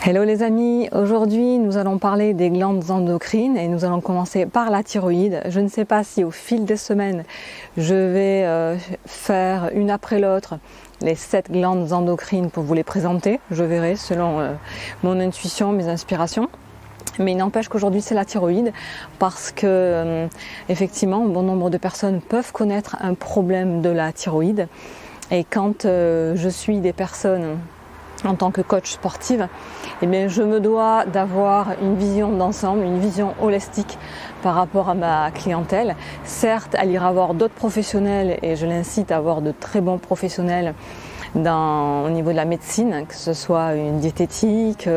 Hello les amis, aujourd'hui nous allons parler des glandes endocrines et nous allons commencer par la thyroïde. Je ne sais pas si au fil des semaines je vais faire une après l'autre les 7 glandes endocrines pour vous les présenter. Je verrai selon mon intuition, mes inspirations. Mais il n'empêche qu'aujourd'hui c'est la thyroïde parce que effectivement bon nombre de personnes peuvent connaître un problème de la thyroïde. Et quand je suis des personnes en tant que coach sportive, eh bien, je me dois d'avoir une vision d'ensemble, une vision holistique par rapport à ma clientèle. Certes, elle ira voir d'autres professionnels et je l'incite à avoir de très bons professionnels au niveau de la médecine, que ce soit une diététique,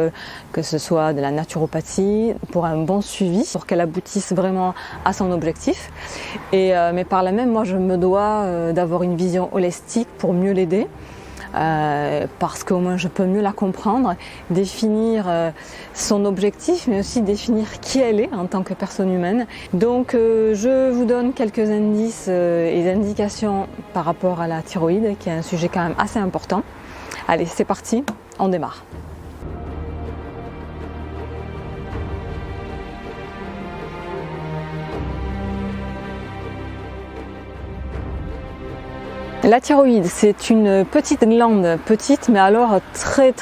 que ce soit de la naturopathie, pour un bon suivi, pour qu'elle aboutisse vraiment à son objectif. Mais par là même, moi, je me dois d'avoir une vision holistique pour mieux l'aider. Parce qu'au moins je peux mieux la comprendre, définir son objectif, mais aussi définir qui elle est en tant que personne humaine. Donc je vous donne quelques indices et indications par rapport à la thyroïde, qui est un sujet quand même assez important. Allez, c'est parti, on démarre. La thyroïde, c'est une petite glande, petite mais alors très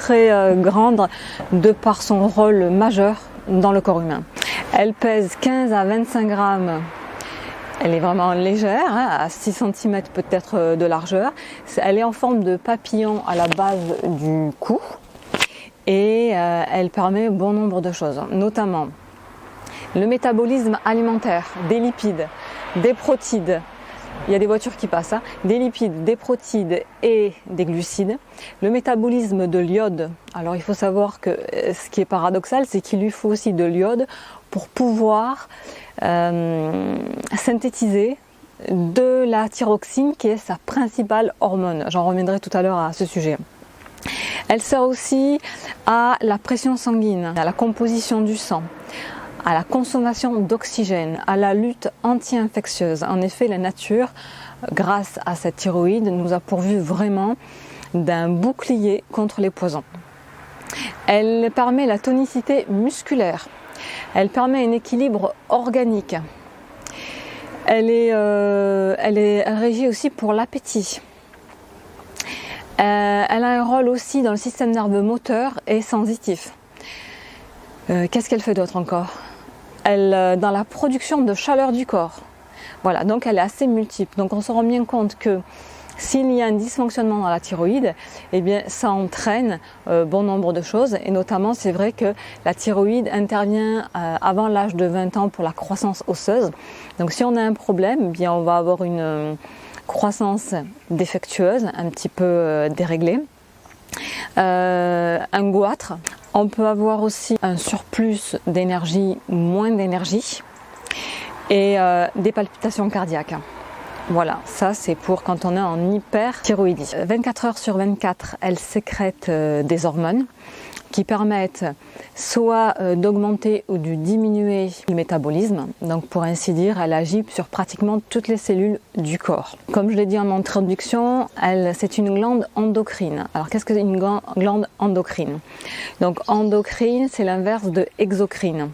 grande de par son rôle majeur dans le corps humain. Elle pèse 15 à 25 grammes, elle est vraiment légère, à 6 cm peut-être de largeur. Elle est en forme de papillon à la base du cou et elle permet bon nombre de choses, notamment le métabolisme alimentaire, des lipides, des protides. Il y a des voitures qui passent, des lipides, des protides et des glucides. Le métabolisme de l'iode. Alors il faut savoir que ce qui est paradoxal, c'est qu'il lui faut aussi de l'iode pour pouvoir synthétiser de la thyroxine qui est sa principale hormone. J'en reviendrai tout à l'heure à ce sujet. Elle sert aussi à la pression sanguine, à la composition du sang, à la consommation d'oxygène, à la lutte anti-infectieuse. En effet, la nature, grâce à cette thyroïde, nous a pourvu vraiment d'un bouclier contre les poisons. Elle permet la tonicité musculaire, elle permet un équilibre organique, elle régit aussi pour l'appétit. Elle a un rôle aussi dans le système nerveux moteur et sensitif. Qu'est-ce qu'elle fait d'autre encore ? Dans la production de chaleur du corps. Voilà, donc elle est assez multiple. Donc on se rend bien compte que s'il y a un dysfonctionnement dans la thyroïde, eh bien ça entraîne bon nombre de choses. Et notamment, c'est vrai que la thyroïde intervient avant l'âge de 20 ans pour la croissance osseuse. Donc si on a un problème, eh bien on va avoir une croissance défectueuse, un petit peu déréglée. Un goitre. On peut avoir aussi un surplus d'énergie, moins d'énergie et des palpitations cardiaques. Voilà, ça c'est pour quand on est en hyperthyroïdie. 24 heures sur 24, elle sécrète des hormones qui permettent soit d'augmenter ou de diminuer le métabolisme. Donc pour ainsi dire, elle agit sur pratiquement toutes les cellules du corps. Comme je l'ai dit en introduction, c'est une glande endocrine. Alors qu'est-ce que c'est une glande endocrine ? Donc endocrine, c'est l'inverse de exocrine.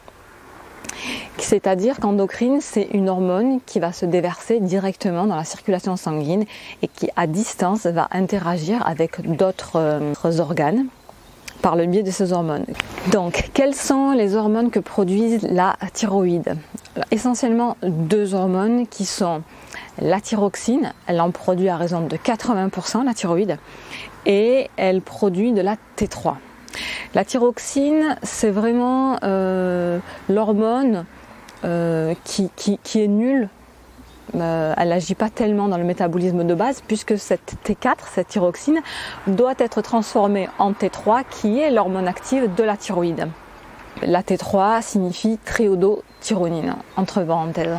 C'est-à-dire qu'endocrine, c'est une hormone qui va se déverser directement dans la circulation sanguine et qui, à distance, va interagir avec d'autres organes par le biais de ces hormones. Donc, quelles sont les hormones que produisent la thyroïde ? Alors, essentiellement 2 hormones qui sont la thyroxine, elle en produit à raison de 80% la thyroïde, et elle produit de la T3. La thyroxine, c'est vraiment l'hormone qui est nulle. Elle n'agit pas tellement dans le métabolisme de base puisque cette T4, cette thyroxine, doit être transformée en T3 qui est l'hormone active de la thyroïde. La T3 signifie triiodothyronine, entre parenthèses.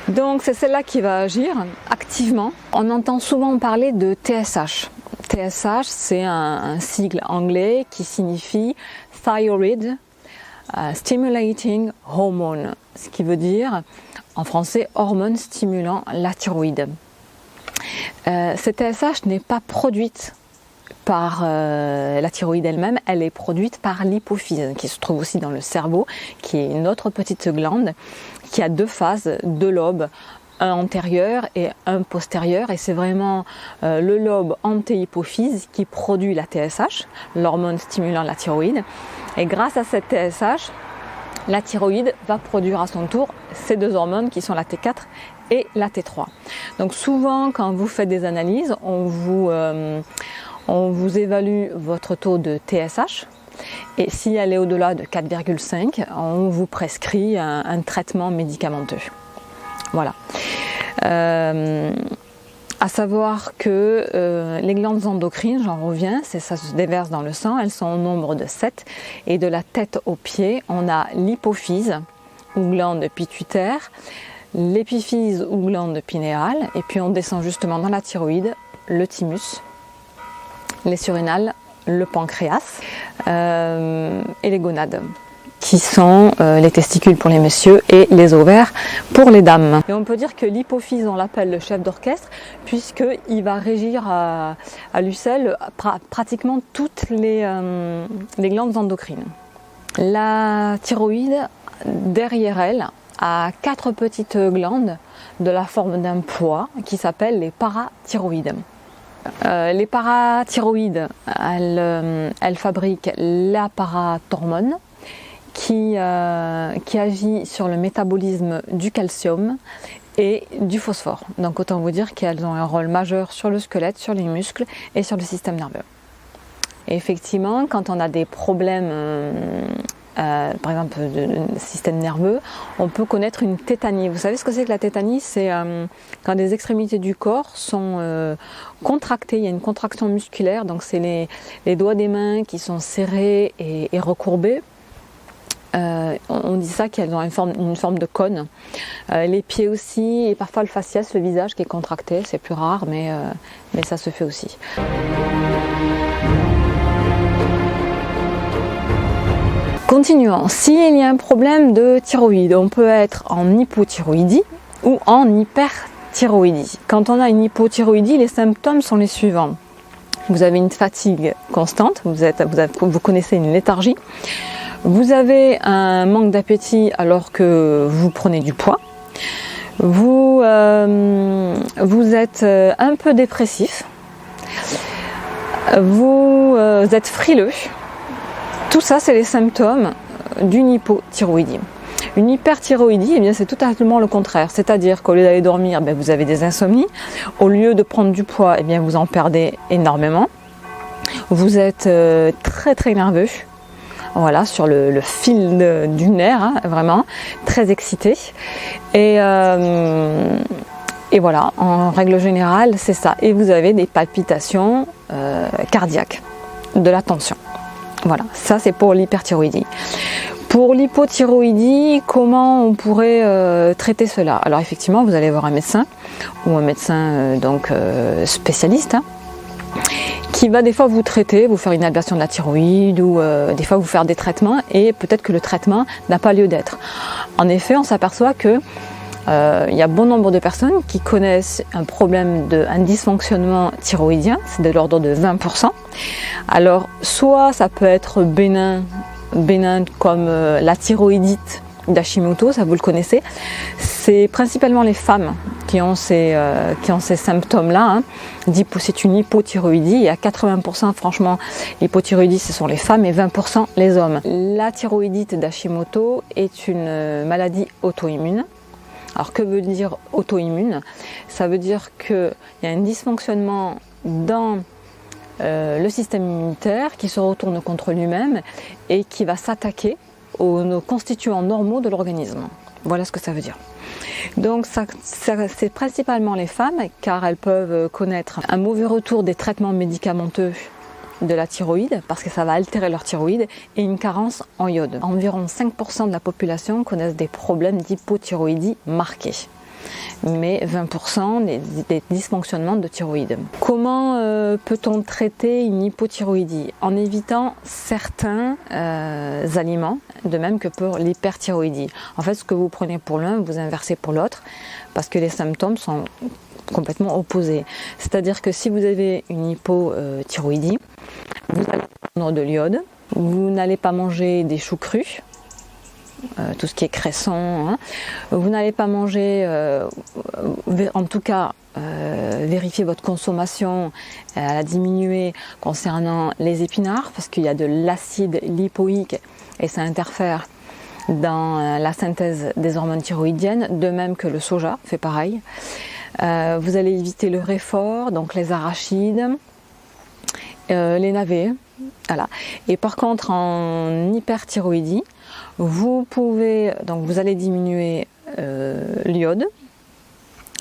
Donc c'est celle-là qui va agir activement. On entend souvent parler de TSH. TSH, c'est un sigle anglais qui signifie Thyroid Stimulating Hormone, ce qui veut dire en français hormone stimulant la thyroïde. Cette TSH n'est pas produite par la thyroïde elle-même, elle est produite par l'hypophyse, qui se trouve aussi dans le cerveau, qui est une autre petite glande, qui a deux phases, deux lobes, un antérieur et un postérieur, et c'est vraiment le lobe antéhypophyse qui produit la TSH, l'hormone stimulant la thyroïde, et grâce à cette TSH, la thyroïde va produire à son tour ces deux hormones qui sont la T4 et la T3. Donc souvent quand vous faites des analyses, on vous évalue votre taux de TSH, et si elle est au-delà de 4,5, on vous prescrit un traitement médicamenteux. Voilà. À savoir que les glandes endocrines, j'en reviens, ça se déverse dans le sang, elles sont au nombre de 7, et de la tête aux pieds, on a l'hypophyse ou glande pituitaire, l'épiphyse ou glande pinéale, et puis on descend justement dans la thyroïde, le thymus, les surrénales, le pancréas et les gonades, qui sont les testicules pour les messieurs et les ovaires pour les dames. Et on peut dire que l'hypophyse, on l'appelle le chef d'orchestre, puisqu'il va régir à lui seul pratiquement toutes les glandes endocrines. La thyroïde, derrière elle, a 4 petites glandes de la forme d'un pois qui s'appellent les parathyroïdes. Les parathyroïdes, elles fabriquent la parathormone qui agit sur le métabolisme du calcium et du phosphore. Donc autant vous dire qu'elles ont un rôle majeur sur le squelette, sur les muscles et sur le système nerveux. Et effectivement, quand on a des problèmes, par exemple de système nerveux, on peut connaître une tétanie. Vous savez ce que c'est que la tétanie? C'est quand les extrémités du corps sont contractées, il y a une contraction musculaire, donc c'est les doigts des mains qui sont serrés et recourbés. On dit ça qu'elles ont une forme de cône. Les pieds aussi, et parfois le faciès, le visage qui est contracté, c'est plus rare, mais ça se fait aussi. Continuons. S'il y a un problème de thyroïde, on peut être en hypothyroïdie ou en hyperthyroïdie. Quand on a une hypothyroïdie, les symptômes sont les suivants. Vous avez une fatigue constante, vous connaissez une léthargie, vous avez un manque d'appétit alors que vous prenez du poids, vous êtes un peu dépressif, vous êtes frileux. Tout ça, c'est les symptômes d'une hypothyroïdie. Une hyperthyroïdie, eh bien, c'est totalement le contraire. C'est-à-dire qu'au lieu d'aller dormir, vous avez des insomnies. Au lieu de prendre du poids, eh bien, vous en perdez énormément. Vous êtes très très nerveux. Voilà, sur le fil du nerf, hein, vraiment, très excité. Et voilà, en règle générale, c'est ça. Et vous avez des palpitations cardiaques, de la tension. Voilà, ça c'est pour l'hyperthyroïdie. Pour l'hypothyroïdie, comment on pourrait traiter cela? Alors effectivement, vous allez voir un médecin, ou un médecin spécialiste, hein, qui va des fois vous traiter, vous faire une ablation de la thyroïde, ou des fois vous faire des traitements, et peut-être que le traitement n'a pas lieu d'être. En effet, on s'aperçoit que il y a bon nombre de personnes qui connaissent un problème un dysfonctionnement thyroïdien, c'est de l'ordre de 20%. Alors, soit ça peut être bénin comme la thyroïdite d'Hashimoto, ça vous le connaissez. C'est principalement les femmes qui ont ces symptômes-là. Hein. C'est une hypothyroïdie, et à 80%, franchement, l'hypothyroïdie, ce sont les femmes, et 20% les hommes. La thyroïdite d'Hashimoto est une maladie auto-immune. Alors que veut dire auto-immune? Ça veut dire qu'il y a un dysfonctionnement dans le système immunitaire qui se retourne contre lui-même et qui va s'attaquer aux constituants normaux de l'organisme. Voilà ce que ça veut dire. Donc c'est principalement les femmes, car elles peuvent connaître un mauvais retour des traitements médicamenteux de la thyroïde, parce que ça va altérer leur thyroïde, et une carence en iode. Environ 5% de la population connaissent des problèmes d'hypothyroïdie marqués, mais 20% des dysfonctionnements de thyroïde. Comment peut-on traiter une hypothyroïdie? En évitant certains aliments, de même que pour l'hyperthyroïdie. En fait, ce que vous prenez pour l'un, vous inversez pour l'autre, parce que les symptômes sont complètement opposé. C'est-à-dire que si vous avez une hypothyroïdie, vous allez prendre de l'iode, vous n'allez pas manger des choux crus, tout ce qui est cresson, hein. Vous n'allez pas manger, en tout cas, vérifier votre consommation, la diminuer concernant les épinards, parce qu'il y a de l'acide lipoïque et ça interfère dans la synthèse des hormones thyroïdiennes, de même que le soja fait pareil. Vous allez éviter le réfort, donc les arachides, les navets, voilà. Et par contre, en hyperthyroïdie, vous allez diminuer l'iode,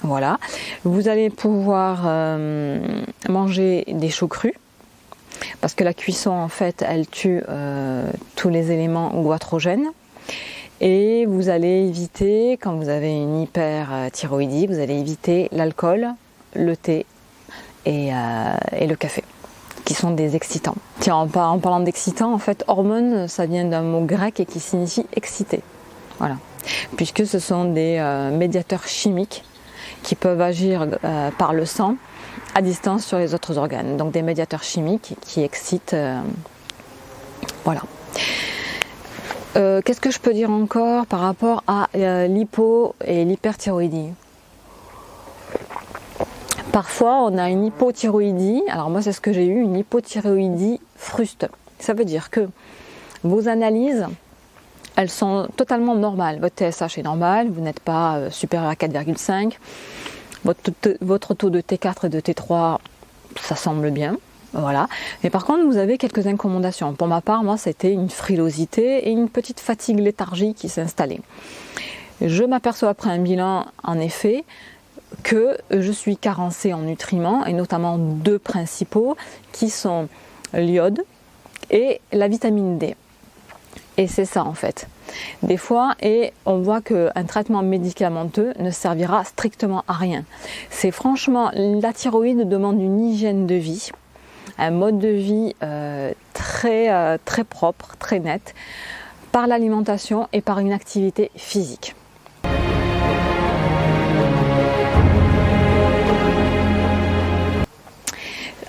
voilà. Vous allez pouvoir manger des choux crus, parce que la cuisson en fait, elle tue tous les éléments goitrogènes. Et vous allez éviter, quand vous avez une hyperthyroïdie, vous allez éviter l'alcool, le thé et le café, qui sont des excitants. Tiens, en parlant d'excitants, en fait, hormone, ça vient d'un mot grec et qui signifie excité. Voilà. Puisque ce sont des médiateurs chimiques qui peuvent agir par le sang à distance sur les autres organes. Donc des médiateurs chimiques qui excitent. Voilà. Qu'est-ce que je peux dire encore par rapport à l'hypo et l'hyperthyroïdie? Parfois, on a une hypothyroïdie. Alors moi, c'est ce que j'ai eu, une hypothyroïdie fruste. Ça veut dire que vos analyses, elles sont totalement normales. Votre TSH est normal, vous n'êtes pas supérieur à 4,5. Votre taux de T4 et de T3, ça semble bien. Voilà. Mais par contre, vous avez quelques incommodations. Pour ma part, moi, c'était une frilosité et une petite fatigue léthargique qui s'est installée. Je m'aperçois après un bilan, en effet, que je suis carencée en nutriments, et notamment deux principaux, qui sont l'iode et la vitamine D. Et c'est ça, en fait. Des fois, et on voit qu'un traitement médicamenteux ne servira strictement à rien. C'est franchement, la thyroïde demande une hygiène de vie, un mode de vie très propre, très net, par l'alimentation et par une activité physique.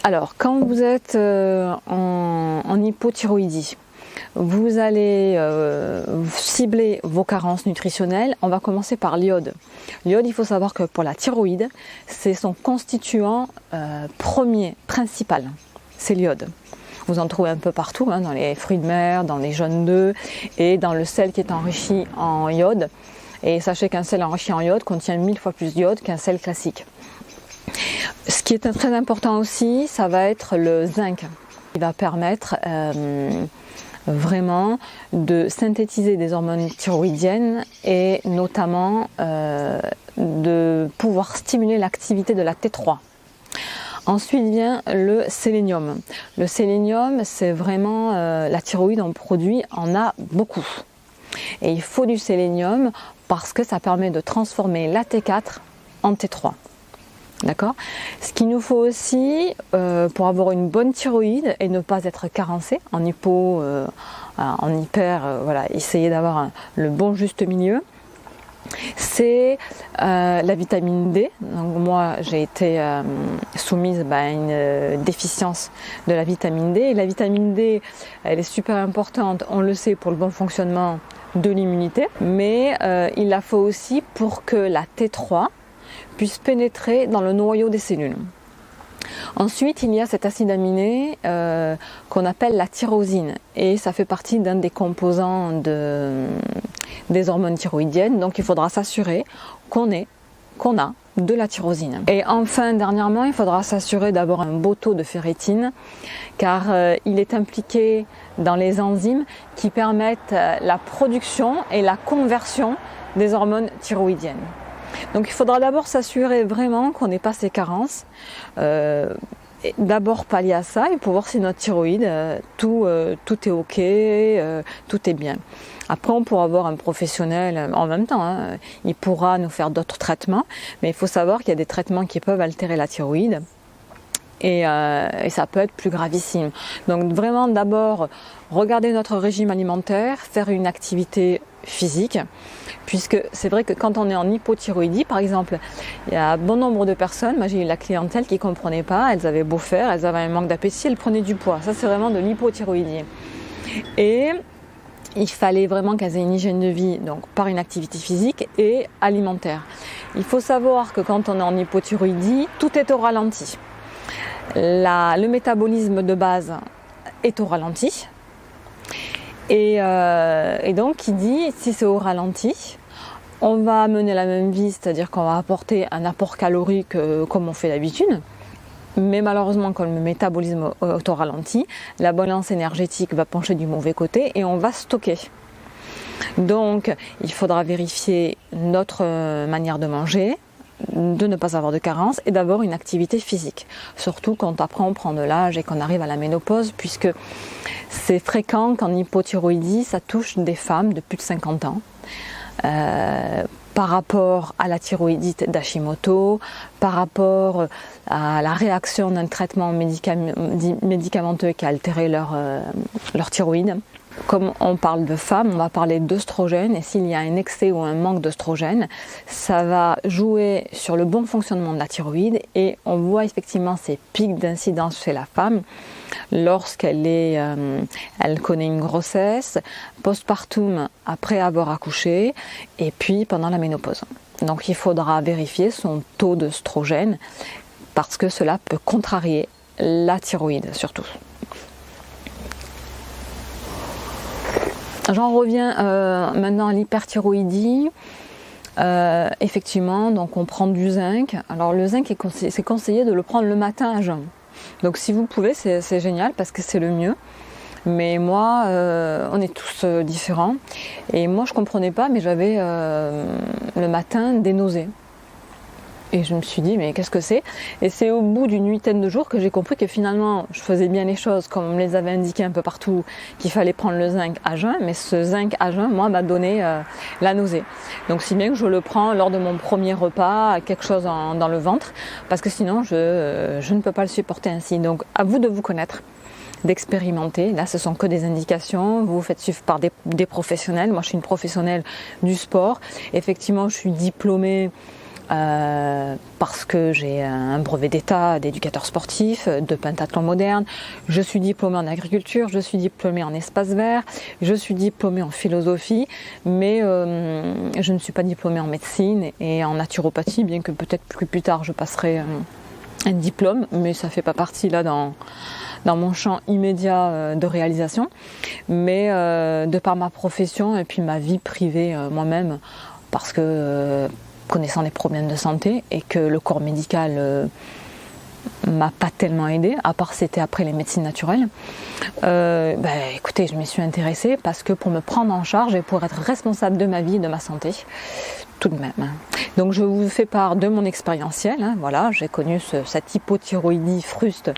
Alors, quand vous êtes en hypothyroïdie, vous allez cibler vos carences nutritionnelles. On va commencer par l'iode. L'iode, il faut savoir que pour la thyroïde, c'est son constituant principal. C'est l'iode. Vous en trouvez un peu partout, hein, dans les fruits de mer, dans les jaunes d'œufs et dans le sel qui est enrichi en iode. Et sachez qu'un sel enrichi en iode contient 1000 fois plus d'iode qu'un sel classique. Ce qui est très important aussi, ça va être le zinc. Il va permettre vraiment de synthétiser des hormones thyroïdiennes et notamment de pouvoir stimuler l'activité de la T3. Ensuite vient le sélénium. Le sélénium, c'est vraiment la thyroïde en a beaucoup. Et il faut du sélénium parce que ça permet de transformer la T4 en T3. D'accord ? Ce qu'il nous faut aussi pour avoir une bonne thyroïde et ne pas être carencé en hypo, en hyper, voilà, essayer d'avoir le bon juste milieu, c'est la vitamine D. Donc moi j'ai été soumise à une déficience de la vitamine D. Et la vitamine D, elle est super importante, on le sait, pour le bon fonctionnement de l'immunité, mais il la faut aussi pour que la T3 puisse pénétrer dans le noyau des cellules. Ensuite, il y a cet acide aminé qu'on appelle la tyrosine, et ça fait partie d'un des composants des hormones thyroïdiennes, donc il faudra s'assurer qu'on a de la tyrosine. Et enfin, dernièrement, il faudra s'assurer d'avoir un beau taux de ferritine, car il est impliqué dans les enzymes qui permettent la production et la conversion des hormones thyroïdiennes. Donc il faudra d'abord s'assurer vraiment qu'on n'ait pas ces carences, d'abord pallier à ça et pour voir si notre thyroïde, tout est ok, tout est bien. Après on pourra voir un professionnel en même temps, hein. Il pourra nous faire d'autres traitements, mais il faut savoir qu'il y a des traitements qui peuvent altérer la thyroïde. Et ça peut être plus gravissime. Donc vraiment d'abord regarder notre régime alimentaire, faire une activité physique, puisque c'est vrai que quand on est en hypothyroïdie, par exemple, il y a bon nombre de personnes, moi j'ai eu la clientèle qui ne comprenait pas, elles avaient beau faire, elles avaient un manque d'appétit, elles prenaient du poids. Ça c'est vraiment de l'hypothyroïdie. Et il fallait vraiment qu'elles aient une hygiène de vie, donc par une activité physique et alimentaire. Il faut savoir que quand on est en hypothyroïdie, tout est au ralenti. Le métabolisme de base est au ralenti. Et donc, qui dit, si c'est au ralenti, on va mener la même vie, c'est-à-dire qu'on va apporter un apport calorique comme on fait d'habitude. Mais malheureusement, comme le métabolisme est au ralenti, la balance énergétique va pencher du mauvais côté et on va stocker. Donc, il faudra vérifier notre manière de manger, de ne pas avoir de carence et d'avoir une activité physique. Surtout quand après on prend de l'âge et qu'on arrive à la ménopause, puisque c'est fréquent qu'en hypothyroïdie, ça touche des femmes de plus de 50 ans. Par rapport à la thyroïdite d'Hashimoto, par rapport à la réaction d'un traitement médicamenteux qui a altéré leur thyroïde. Comme on parle de femmes, on va parler d'œstrogène, et s'il y a un excès ou un manque d'œstrogène, ça va jouer sur le bon fonctionnement de la thyroïde, et on voit effectivement ces pics d'incidence chez la femme lorsqu'elle elle connaît une grossesse, postpartum après avoir accouché, et puis pendant la ménopause. Donc il faudra vérifier son taux d'œstrogène, parce que cela peut contrarier la thyroïde surtout. J'en reviens maintenant à l'hyperthyroïdie. Effectivement, donc on prend du zinc. Alors le zinc, c'est conseillé de le prendre le matin à jeun. Donc si vous pouvez, c'est génial parce que c'est le mieux. Mais moi, on est tous différents. Et moi, je comprenais pas, mais j'avais le matin des nausées. Et je me suis dit, mais qu'est-ce que c'est? Et c'est au bout d'une huitaine de jours que j'ai compris que finalement, je faisais bien les choses comme on me les avait indiquées un peu partout, qu'il fallait prendre le zinc à jeun. Mais ce zinc à jeun, moi, m'a donné la nausée. Donc si bien que je le prends lors de mon premier repas, quelque chose dans le ventre, parce que sinon, je ne peux pas le supporter ainsi. Donc à vous de vous connaître, d'expérimenter. Là, ce sont que des indications. Vous vous faites suivre par des professionnels. Moi, je suis une professionnelle du sport. Effectivement, je suis diplômée parce que j'ai un brevet d'état d'éducateur sportif, de pentathlon moderne, je suis diplômée en agriculture, je suis diplômée en espace vert, je suis diplômée en philosophie, mais je ne suis pas diplômée en médecine et en naturopathie, bien que peut-être plus tard je passerai un diplôme, mais ça ne fait pas partie là dans mon champ immédiat de réalisation. Mais de par ma profession et puis ma vie privée moi-même, parce que connaissant les problèmes de santé et que le corps médical m'a pas tellement aidé, à part c'était après les médecines naturelles, écoutez, je m'y suis intéressée parce que pour me prendre en charge et pour être responsable de ma vie et de ma santé, tout de même. Donc je vous fais part de mon expérientiel, voilà, j'ai connu cette hypothyroïdie fruste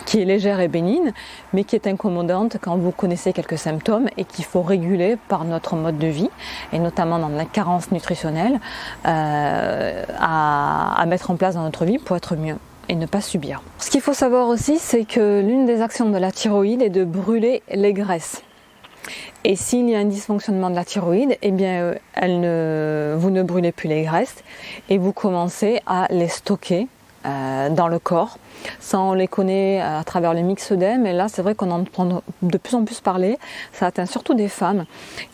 qui est légère et bénigne, mais qui est incommodante quand vous connaissez quelques symptômes et qu'il faut réguler par notre mode de vie, et notamment dans la carence nutritionnelle, à mettre en place dans notre vie pour être mieux et ne pas subir. Ce qu'il faut savoir aussi, c'est que l'une des actions de la thyroïde est de brûler les graisses. Et s'il y a un dysfonctionnement de la thyroïde, eh bien, vous ne brûlez plus les graisses et vous commencez à les stocker dans le corps. Ça, on les connaît à travers le myxœdème, et là c'est vrai qu'on en entend de plus en plus parler. Ça atteint surtout des femmes.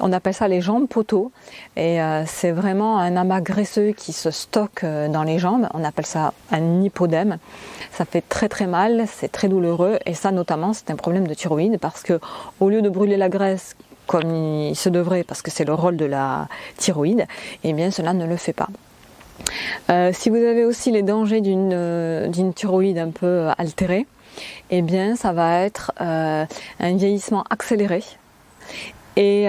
On appelle ça les jambes poteaux, et c'est vraiment un amas graisseux qui se stocke dans les jambes. On appelle ça un hypodème. Ça fait très très mal, c'est très douloureux, et ça notamment c'est un problème de thyroïde, parce que au lieu de brûler la graisse comme il se devrait, parce que c'est le rôle de la thyroïde, eh bien cela ne le fait pas. Si vous avez aussi les dangers d'une thyroïde un peu altérée, eh bien ça va être un vieillissement accéléré et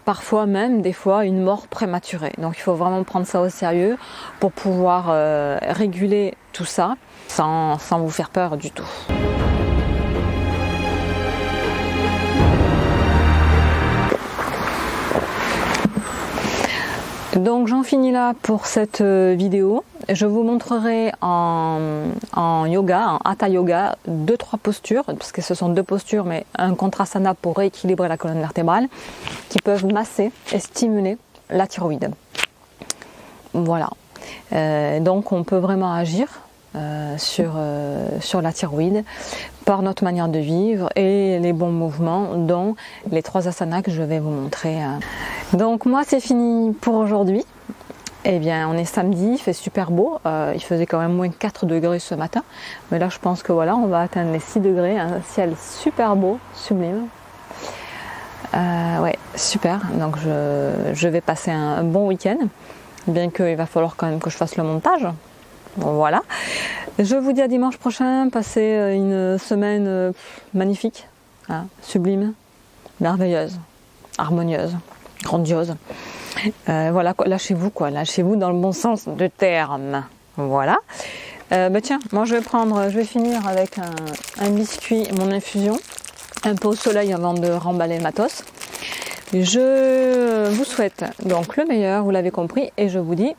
parfois même des fois une mort prématurée. Donc il faut vraiment prendre ça au sérieux pour pouvoir réguler tout ça sans vous faire peur du tout. Donc j'en finis là pour cette vidéo. Je vous montrerai en yoga, en hatha yoga, 2-3 postures, parce que ce sont 2 postures, mais un kontrasana pour rééquilibrer la colonne vertébrale, qui peuvent masser et stimuler la thyroïde. Voilà. Donc on peut vraiment agir sur la thyroïde par notre manière de vivre et les bons mouvements, dont les 3 asanas que je vais vous montrer. Donc moi c'est fini pour aujourd'hui. Eh bien on est samedi, il fait super beau, il faisait quand même moins 4 degrés ce matin, mais là je pense que voilà, on va atteindre les 6 degrés, un ciel super beau, sublime. Ouais, super, donc je vais passer un bon week-end, bien qu'il va falloir quand même que je fasse le montage. Bon, voilà, je vous dis à dimanche prochain, passez une semaine magnifique, hein, sublime, merveilleuse, harmonieuse, grandiose. Voilà, lâchez-vous lâchez-vous dans le bon sens du terme. Voilà. Tiens, moi je vais finir avec un biscuit, mon infusion, un peu au soleil avant de remballer le matos. Je vous souhaite donc le meilleur, vous l'avez compris, et je vous dis